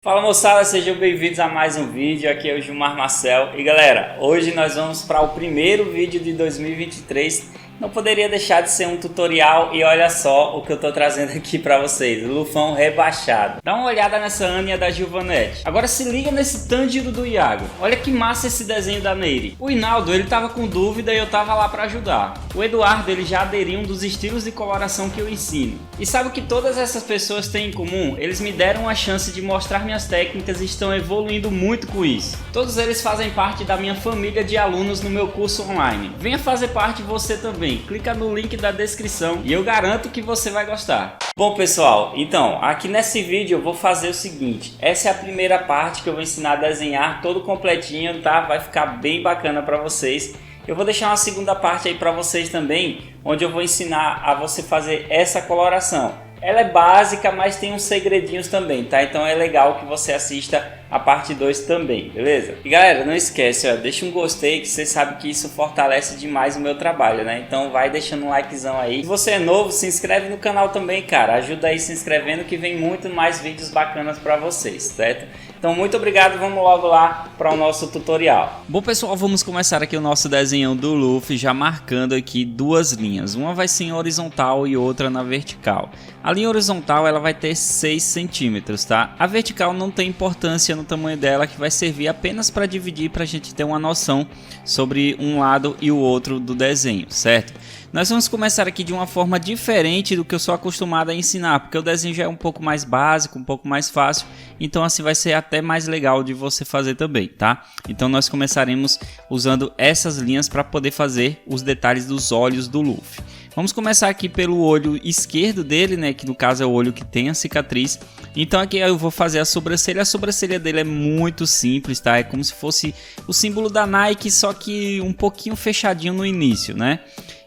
Fala moçada, sejam bem-vindos a mais um vídeo, aqui é o Gilmar Marcel. E galera, hoje nós vamos para o primeiro vídeo de 2023. Não poderia deixar de ser um tutorial e olha só o que eu tô trazendo aqui para vocês, o Lufão rebaixado. Dá uma olhada nessa Anya da Gilvanete. Agora se liga nesse Tanjiro do Iago, olha que massa esse desenho da Neiri. O Hinaldo, ele tava com dúvida e eu tava lá para ajudar. O Eduardo, ele já aderiu um dos estilos de coloração que eu ensino. E sabe o que todas essas pessoas têm em comum? Eles me deram a chance de mostrar minhas técnicas e estão evoluindo muito com isso. Todos eles fazem parte da minha família de alunos no meu curso online. Venha fazer parte você também. Clica no link da descrição e eu garanto que você vai gostar. Bom pessoal, então aqui nesse vídeo eu vou fazer o seguinte. Essa é a primeira parte que eu vou ensinar a desenhar todo completinho, tá? Vai ficar bem bacana para vocês. Eu vou deixar uma segunda parte aí para vocês também, onde eu vou ensinar a você fazer essa coloração. Ela é básica, mas tem uns segredinhos também, tá? Então é legal que você assista a parte 2 também, beleza? E galera, não esquece, ó, deixa um gostei, que você sabe que isso fortalece demais o meu trabalho, né? Então vai deixando um likezão aí. Se você é novo, se inscreve no canal também, cara. Ajuda aí se inscrevendo que vem muito mais vídeos bacanas para vocês, certo? Então muito obrigado, vamos logo lá para o nosso tutorial. Bom pessoal, vamos começar aqui o nosso desenho do Luffy, já marcando aqui duas linhas. Uma vai ser em horizontal e outra na vertical. A linha horizontal ela vai ter 6 centímetros, tá? A vertical não tem importância no tamanho dela, que vai servir apenas para dividir, para a gente ter uma noção sobre um lado e o outro do desenho, certo? Nós vamos começar aqui de uma forma diferente do que eu sou acostumado a ensinar, porque o desenho já é um pouco mais básico, um pouco mais fácil, então assim vai ser até mais legal de você fazer também, tá? Então nós começaremos usando essas linhas para poder fazer os detalhes dos olhos do Luffy. Vamos começar aqui pelo olho esquerdo dele, né, que no caso é o olho que tem a cicatriz. Então aqui eu vou fazer a sobrancelha dele é muito simples, tá? É como se fosse o símbolo da Nike, só que um pouquinho fechadinho no início, né?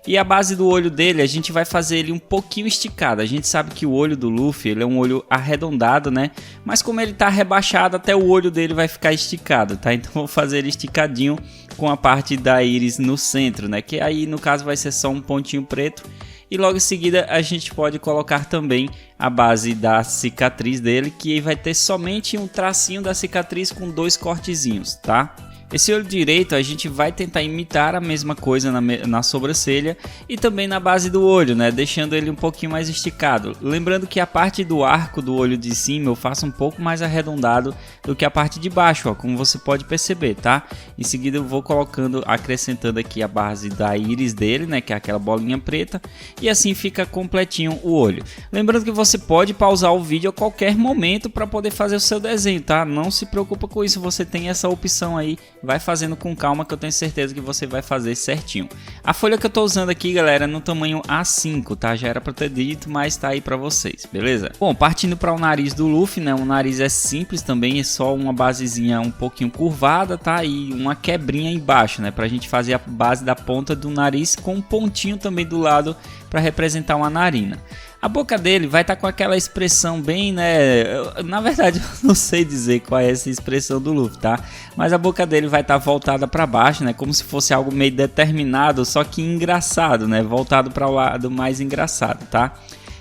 E a base do olho dele, a gente vai fazer ele um pouquinho esticado. A gente sabe que o olho do Luffy, ele é um olho arredondado, né? Mas como ele tá rebaixado, até o olho dele vai ficar esticado, tá? Então vou fazer ele esticadinho com a parte da íris no centro, né? Que aí no caso vai ser só um pontinho preto. E logo em seguida a gente pode colocar também a base da cicatriz dele, que vai ter somente um tracinho da cicatriz com 2 cortezinhos, tá? Esse olho direito a gente vai tentar imitar a mesma coisa na sobrancelha e também na base do olho, né? Deixando ele um pouquinho mais esticado. Lembrando que a parte do arco do olho de cima eu faço um pouco mais arredondado do que a parte de baixo, ó, como você pode perceber, tá? Em seguida eu vou colocando, acrescentando aqui a base da íris dele, né? Que é aquela bolinha preta, e assim fica completinho o olho. Lembrando que você pode pausar o vídeo a qualquer momento para poder fazer o seu desenho, tá? Não se preocupa com isso, você tem essa opção aí. Vai fazendo com calma que eu tenho certeza que você vai fazer certinho. A folha que eu tô usando aqui, galera, é no tamanho A5, tá? Já era pra ter dito, mas tá aí pra vocês, beleza? Bom, partindo para o nariz do Luffy, né? O nariz é simples também, é só uma basezinha um pouquinho curvada, tá? E uma quebrinha embaixo, né? Pra gente fazer a base da ponta do nariz com um pontinho também do lado para representar uma narina. A boca dele vai estar com aquela expressão bem, né? Na verdade, eu não sei dizer qual é essa expressão do Luffy, tá? Mas a boca dele vai estar voltada para baixo, né? Como se fosse algo meio determinado, só que engraçado, né? Voltado para o lado mais engraçado, tá?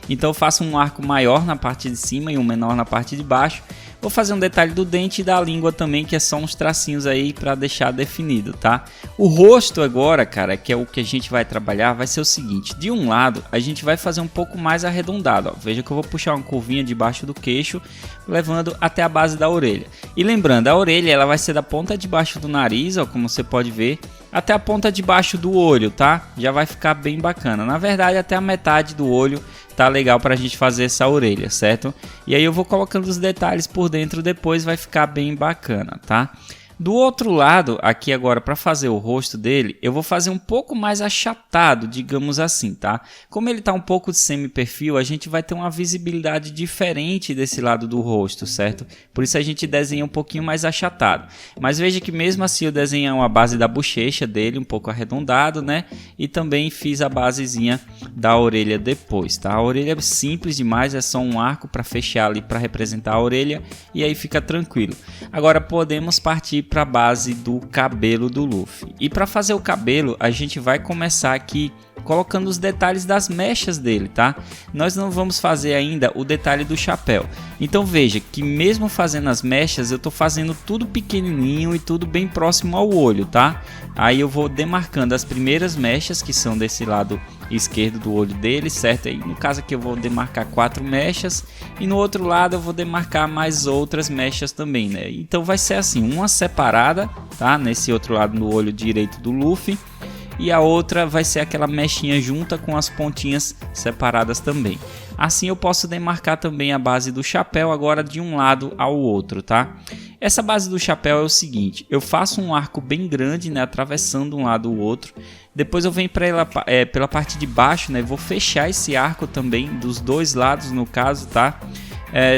Então eu faço um arco maior na parte de cima e um menor na parte de baixo. Vou fazer um detalhe do dente e da língua também, que é só uns tracinhos aí para deixar definido, tá? O rosto agora, cara, que é o que a gente vai trabalhar, vai ser o seguinte. De um lado, a gente vai fazer um pouco mais arredondado, ó. Veja que eu vou puxar uma curvinha debaixo do queixo, levando até a base da orelha. E lembrando, a orelha ela vai ser da ponta de baixo do nariz, ó, como você pode ver, até a ponta de baixo do olho, tá? Já vai ficar bem bacana. Na verdade, até a metade do olho tá legal pra gente fazer essa orelha, certo? E aí eu vou colocando os detalhes por dentro, depois vai ficar bem bacana, tá? Do outro lado, aqui agora para fazer o rosto dele, eu vou fazer um pouco mais achatado, digamos assim, tá? Como ele tá um pouco de semi-perfil, a gente vai ter uma visibilidade diferente desse lado do rosto, certo? Por isso a gente desenha um pouquinho mais achatado. Mas veja que mesmo assim eu desenhei a base da bochecha dele, um pouco arredondado, né? E também fiz a basezinha da orelha depois, tá? A orelha é simples demais, é só um arco para fechar ali, para representar a orelha, e aí fica tranquilo. Agora podemos partir para a base do cabelo do Luffy. E para fazer o cabelo, a gente vai começar aqui colocando os detalhes das mechas dele, tá? Nós não vamos fazer ainda o detalhe do chapéu. Então veja que mesmo fazendo as mechas, eu tô fazendo tudo pequenininho e tudo bem próximo ao olho, tá? Aí eu vou demarcando as primeiras mechas que são desse lado esquerdo do olho dele, certo? Aí no caso aqui eu vou demarcar 4 mechas e no outro lado eu vou demarcar mais outras mechas também, né? Então vai ser assim, uma separada, tá? Nesse outro lado no olho direito do Luffy. E a outra vai ser aquela mechinha junta com as pontinhas separadas também. Assim eu posso demarcar também a base do chapéu agora de um lado ao outro, tá? Essa base do chapéu é o seguinte, eu faço um arco bem grande, né, atravessando um lado o outro. Depois eu venho pela parte de baixo, né, vou fechar esse arco também dos dois lados no caso, tá?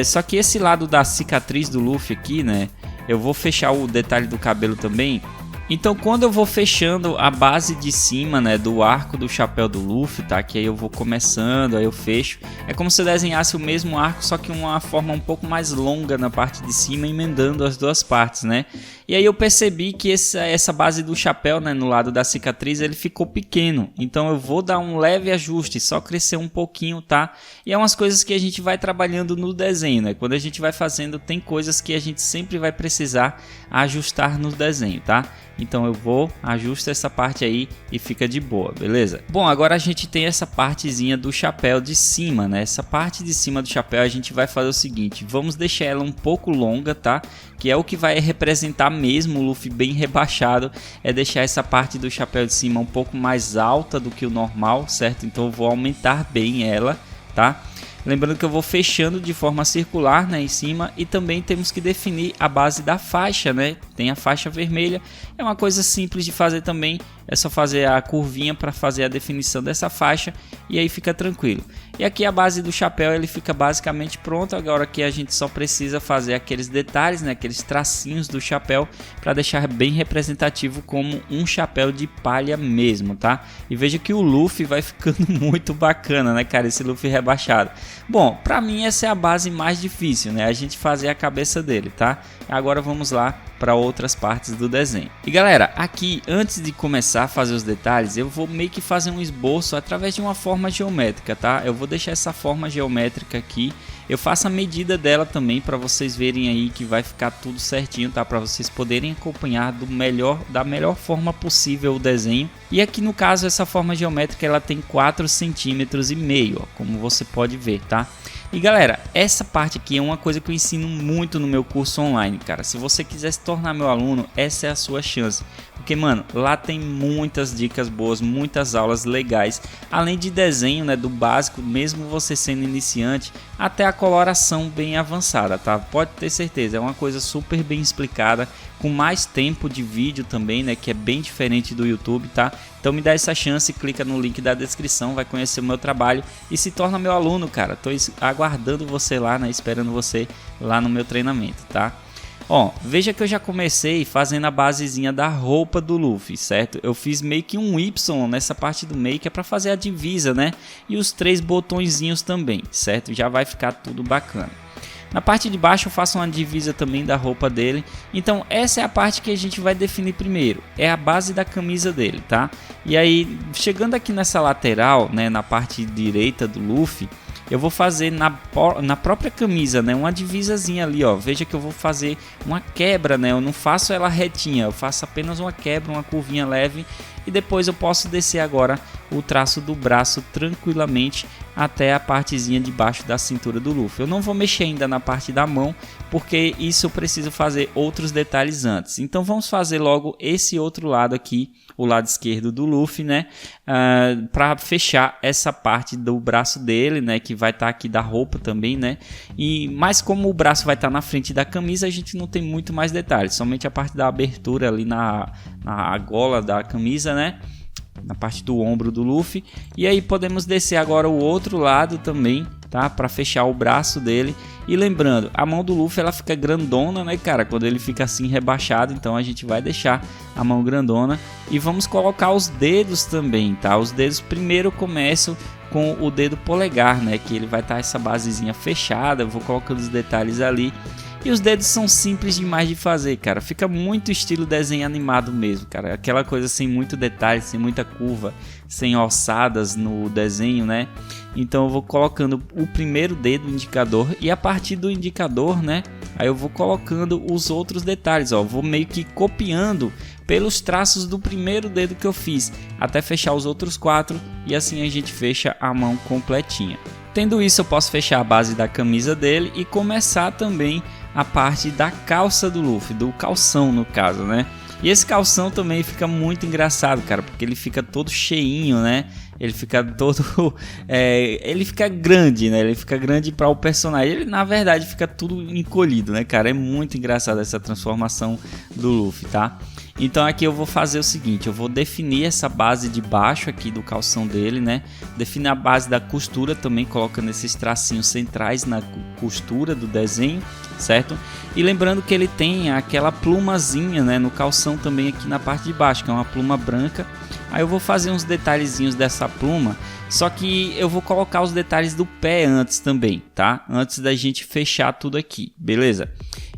Só que esse lado da cicatriz do Luffy aqui, né, eu vou fechar o detalhe do cabelo também. Então quando eu vou fechando a base de cima, né, do arco do chapéu do Luffy, tá? Que aí eu vou começando, aí eu fecho. É como se eu desenhasse o mesmo arco, só que uma forma um pouco mais longa na parte de cima, emendando as duas partes, né? E aí eu percebi que essa base do chapéu, né, no lado da cicatriz, ele ficou pequeno. Então eu vou dar um leve ajuste, só crescer um pouquinho, tá? E é umas coisas que a gente vai trabalhando no desenho, né? Quando a gente vai fazendo, tem coisas que a gente sempre vai precisar ajustar no desenho, tá? Então eu vou, ajusto essa parte aí e fica de boa, beleza? Bom, agora a gente tem essa partezinha do chapéu de cima, né? Essa parte de cima do chapéu a gente vai fazer o seguinte, vamos deixar ela um pouco longa, tá? Que é o que vai representar mesmo o Luffy bem rebaixado, é deixar essa parte do chapéu de cima um pouco mais alta do que o normal, certo? Então eu vou aumentar bem ela, tá? Lembrando que eu vou fechando de forma circular, né, em cima, e também temos que definir a base da faixa, né? Tem a faixa vermelha, é uma coisa simples de fazer também, é só fazer a curvinha para fazer a definição dessa faixa e aí fica tranquilo. E aqui a base do chapéu ele fica basicamente pronto, agora que a gente só precisa fazer aqueles detalhes, né, aqueles tracinhos do chapéu para deixar bem representativo como um chapéu de palha mesmo, tá? E veja que o Luffy vai ficando muito bacana, né, cara, esse Luffy rebaixado. Bom, pra mim essa é a base mais difícil, né? A gente fazer a cabeça dele, tá? Agora vamos lá para outras partes do desenho. E galera, aqui antes de começar a fazer os detalhes, eu vou meio que fazer um esboço através de uma forma geométrica, tá? Eu vou deixar essa forma geométrica aqui. Eu faço a medida dela também para vocês verem aí que vai ficar tudo certinho, tá? Para vocês poderem acompanhar da melhor forma possível o desenho. E aqui no caso essa forma geométrica ela tem 4,5 cm, ó, como você pode ver, tá? E galera, essa parte aqui é uma coisa que eu ensino muito no meu curso online, cara. Se você quiser se tornar meu aluno, essa é a sua chance. Porque, mano, lá tem muitas dicas boas, muitas aulas legais. Além de desenho, né, do básico, mesmo você sendo iniciante, até a coloração bem avançada, tá? Pode ter certeza, é uma coisa super bem explicada, com mais tempo de vídeo também, né, que é bem diferente do YouTube, tá? Então me dá essa chance, clica no link da descrição, vai conhecer o meu trabalho e se torna meu aluno, cara. Tô aguardando você lá, né, esperando você lá no meu treinamento, tá? Ó, veja que eu já comecei fazendo a basezinha da roupa do Luffy, certo? Eu fiz meio que um Y nessa parte do meio que é para fazer a divisa, né? E os 3 botõezinhos também, certo? Já vai ficar tudo bacana. Na parte de baixo eu faço uma divisa também da roupa dele. Então essa é a parte que a gente vai definir primeiro. É a base da camisa dele, tá? E aí, chegando aqui nessa lateral, né, na parte direita do Luffy, eu vou fazer na própria camisa, né, uma divisazinha ali, ó. Veja que eu vou fazer uma quebra, né? Eu não faço ela retinha, eu faço apenas uma quebra, uma curvinha leve. E depois eu posso descer agora o traço do braço tranquilamente até a partezinha de baixo da cintura do Luffy. Eu não vou mexer ainda na parte da mão, porque isso eu preciso fazer outros detalhes antes. Então vamos fazer logo esse outro lado aqui, o lado esquerdo do Luffy, né? Para fechar essa parte do braço dele, né? Que vai estar aqui da roupa também, né? Mas como o braço vai estar na frente da camisa, a gente não tem muito mais detalhes. Somente a parte da abertura ali na gola da camisa, né? Na parte do ombro do Luffy. E aí podemos descer agora o outro lado também, tá? Para fechar o braço dele. E lembrando, a mão do Luffy ela fica grandona, né, cara? Quando ele fica assim rebaixado, então a gente vai deixar a mão grandona. E vamos colocar os dedos também, tá? Os dedos primeiro começam com o dedo polegar, né? Que ele vai estar essa basezinha fechada. Eu vou colocando os detalhes ali. E os dedos são simples demais de fazer, cara. Fica muito estilo desenho animado mesmo, cara. Aquela coisa sem muito detalhe, sem muita curva, sem ossadas no desenho, né? Então eu vou colocando o primeiro dedo, o indicador, e a partir do indicador, né? Aí eu vou colocando os outros detalhes, ó. Vou meio que copiando pelos traços do primeiro dedo que eu fiz, até fechar os outros 4, e assim a gente fecha a mão completinha. Tendo isso, eu posso fechar a base da camisa dele e começar também a parte da calça do Luffy, do calção no caso, né? E esse calção também fica muito engraçado, cara, porque ele fica todo cheinho, né? Ele fica todo... ele fica grande, né? Ele fica grande para o personagem. Ele, na verdade, fica tudo encolhido, né, cara? É muito engraçado essa transformação do Luffy, tá? Então aqui eu vou fazer o seguinte, eu vou definir essa base de baixo aqui do calção dele, né? Definir a base da costura também, colocando esses tracinhos centrais na costura do desenho, certo? E lembrando que ele tem aquela plumazinha, né, no calção também aqui na parte de baixo, que é uma pluma branca. Aí eu vou fazer uns detalhezinhos dessa pluma, só que eu vou colocar os detalhes do pé antes também, tá? Antes da gente fechar tudo aqui, beleza?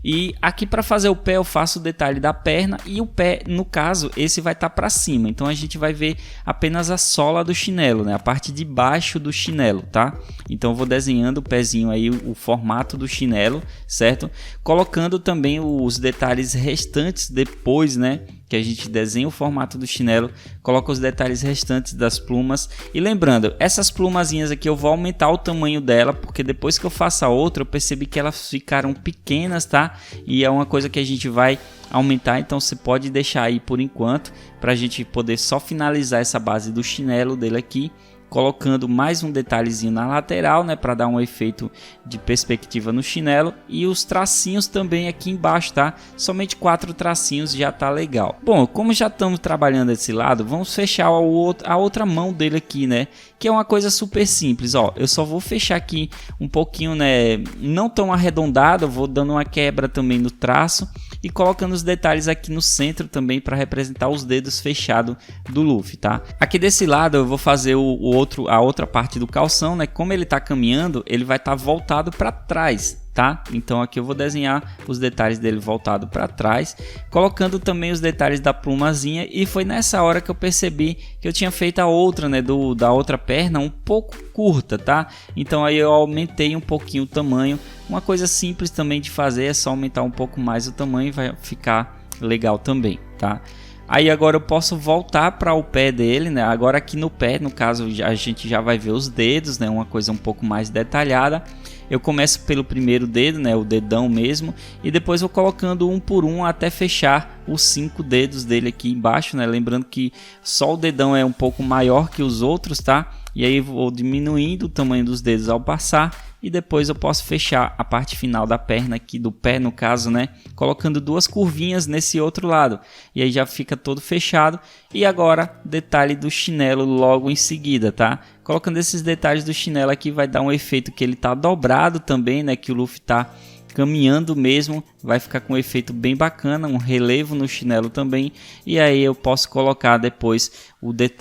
E aqui para fazer o pé eu faço o detalhe da perna e o pé, no caso, esse vai estar para cima. Então a gente vai ver apenas a sola do chinelo, né? A parte de baixo do chinelo, tá? Então eu vou desenhando o pezinho aí, o formato do chinelo, certo? Colocando também os detalhes restantes depois, né? Que a gente desenha o formato do chinelo, coloca os detalhes restantes das plumas. E lembrando, essas plumazinhas aqui eu vou aumentar o tamanho dela, porque depois que eu faço a outra eu percebi que elas ficaram pequenas, tá? E é uma coisa que a gente vai aumentar, então você pode deixar aí por enquanto, para a gente poder só finalizar essa base do chinelo dele aqui, colocando mais um detalhezinho na lateral, né, para dar um efeito de perspectiva no chinelo, e os tracinhos também aqui embaixo, tá? Somente 4 tracinhos já tá legal. Bom, como já estamos trabalhando desse lado, vamos fechar a outra mão dele aqui, né? Que é uma coisa super simples, ó. Eu só vou fechar aqui um pouquinho, né? Não tão arredondado, eu vou dando uma quebra também no traço e colocando os detalhes aqui no centro também para representar os dedos fechados do Luffy, tá? Aqui desse lado eu vou fazer a outra parte do calção, né? Como ele está caminhando, ele vai estar voltado para trás, tá? Então aqui eu vou desenhar os detalhes dele voltado para trás, colocando também os detalhes da plumazinha, e foi nessa hora que eu percebi que eu tinha feito a outra, né, da outra perna um pouco curta, tá? Então aí eu aumentei um pouquinho o tamanho. Uma coisa simples também de fazer é só aumentar um pouco mais o tamanho e vai ficar legal também, tá? Aí agora eu posso voltar para o pé dele, né? Agora aqui no pé, no caso, a gente já vai ver os dedos, né? Uma coisa um pouco mais detalhada. Eu começo pelo primeiro dedo, né? O dedão mesmo, e depois vou colocando um por um até fechar os 5 dedos dele aqui embaixo, né? Lembrando que só o dedão é um pouco maior que os outros, tá? E aí vou diminuindo o tamanho dos dedos ao passar, e depois eu posso fechar a parte final da perna aqui, do pé no caso, né? Colocando 2 curvinhas nesse outro lado, e aí já fica todo fechado. E agora detalhe do chinelo logo em seguida, tá? Colocando esses detalhes do chinelo aqui vai dar um efeito que ele tá dobrado também, né? Que o Luffy tá caminhando mesmo, vai ficar com um efeito bem bacana, um relevo no chinelo também. E aí eu posso colocar depois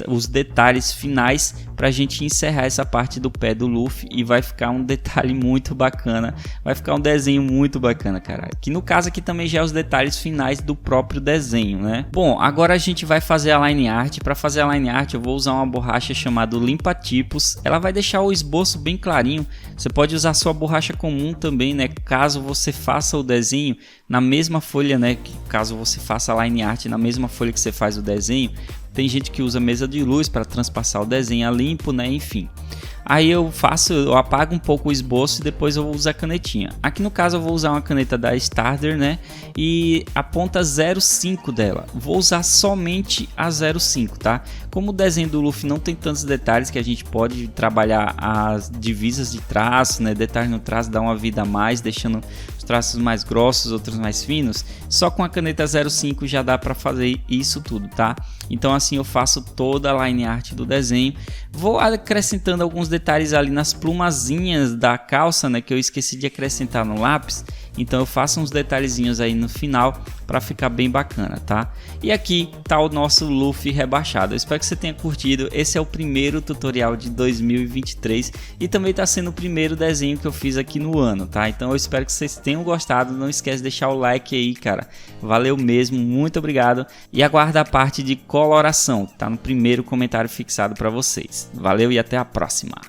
os detalhes finais para a gente encerrar essa parte do pé do Luffy, e vai ficar um detalhe muito bacana, vai ficar um desenho muito bacana, cara. Que no caso aqui também já é os detalhes finais do próprio desenho, né? Bom, agora a gente vai fazer a line art. Para fazer a line art eu vou usar uma borracha chamada Limpa Tipos. Ela vai deixar o esboço bem clarinho. Você pode usar sua borracha comum também, né? Caso você faça o desenho na mesma folha, né? Caso você faça a line art na mesma folha que você faz o desenho. Tem gente que usa mesa de luz para transpassar o desenho a limpo, né? Enfim. Aí eu apago um pouco o esboço e depois eu uso a canetinha. Aqui no caso eu vou usar uma caneta da Starder, né? E a ponta 0,5 dela. Vou usar somente a 0,5, tá? Como o desenho do Luffy não tem tantos detalhes, que a gente pode trabalhar as divisas de traço, né? Detalhes no traço, dar uma vida a mais, deixando os traços mais grossos, outros mais finos. Só com a caneta 0,5 já dá para fazer isso tudo, tá? Então assim eu faço toda a line art do desenho. Vou acrescentando alguns detalhes ali nas plumazinhas da calça, né, que eu esqueci de acrescentar no lápis. Então eu faço uns detalhezinhos aí no final para ficar bem bacana, tá? E aqui tá o nosso Luffy rebaixado. Eu espero que você tenha curtido. Esse é o primeiro tutorial de 2023 e também tá sendo o primeiro desenho que eu fiz aqui no ano, tá? Então eu espero que vocês tenham gostado. Não esquece de deixar o like aí, cara. Valeu mesmo, muito obrigado. E aguarda a parte de coloração, tá no primeiro comentário fixado para vocês. Valeu e até a próxima.